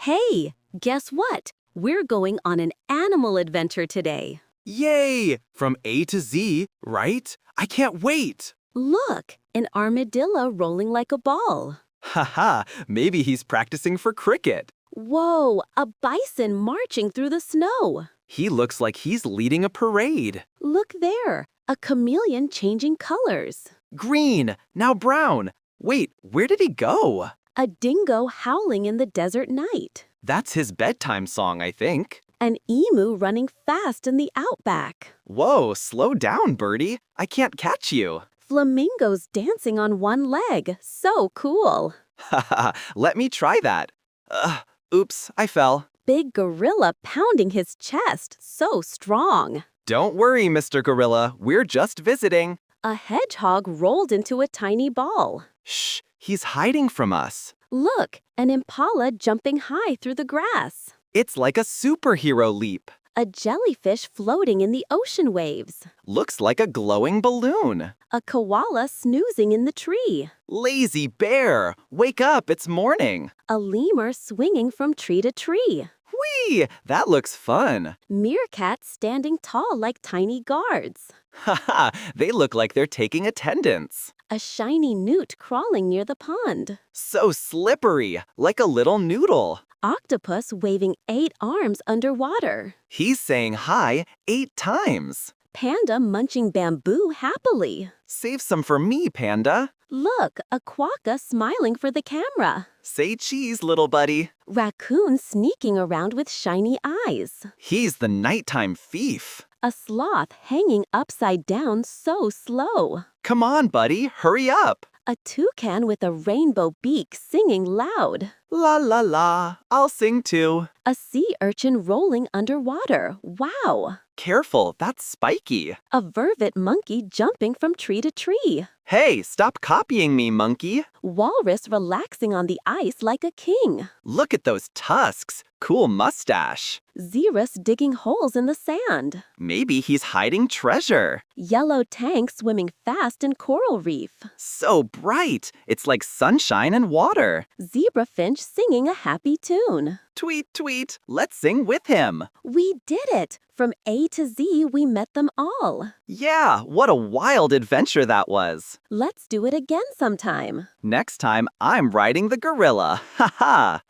Hey, guess what? We're going on an animal adventure today. Yay! From A to Z, right? I can't wait! Look, an armadillo rolling like a ball. Haha, maybe he's practicing for cricket. Whoa, a bison marching through the snow. He looks like he's leading a parade. Look there, a chameleon changing colors. Green, now brown. Wait, where did he go? A dingo howling in the desert night. That's his bedtime song, I think. An emu running fast in the outback. Whoa, slow down, birdie. I can't catch you. Flamingos dancing on one leg. So cool. Haha, let me try that. Oops, I fell. Big gorilla pounding his chest. So strong. Don't worry, Mr. Gorilla. We're just visiting. A hedgehog rolled into a tiny ball. Shh, he's hiding from us. Look, an impala jumping high through the grass. It's like a superhero leap. A jellyfish floating in the ocean waves. Looks like a glowing balloon. A koala snoozing in the tree. Lazy bear, wake up, it's morning. A lemur swinging from tree to tree. Whee, that looks fun. Meerkats standing tall like tiny guards. Haha, they look like they're taking attendance. A shiny newt crawling near the pond. So slippery, like a little noodle. Octopus waving 8 arms underwater. He's saying hi 8 times. Panda munching bamboo happily. Save some for me, Panda. Look, a quokka smiling for the camera. Say cheese, little buddy. Raccoon sneaking around with shiny eyes. He's the nighttime thief. A sloth hanging upside down so slow. Come on, buddy, hurry up. A toucan with a rainbow beak singing loud. La la la, I'll sing too. A sea urchin rolling underwater. Wow! Careful, that's spiky. A vervet monkey jumping from tree to tree. Hey, stop copying me, monkey. Walrus relaxing on the ice like a king. Look at those tusks. Cool mustache. Xerus digging holes in the sand. Maybe he's hiding treasure. Yellow tank swimming fast in coral reef. So bright. It's like sunshine and water. Zebra finch singing a happy tune. Tweet, tweet. Let's sing with him. We did it! From A to Z, we met them all. Yeah, what a wild adventure that was. Let's do it again sometime. Next time, I'm riding the gorilla. Ha ha.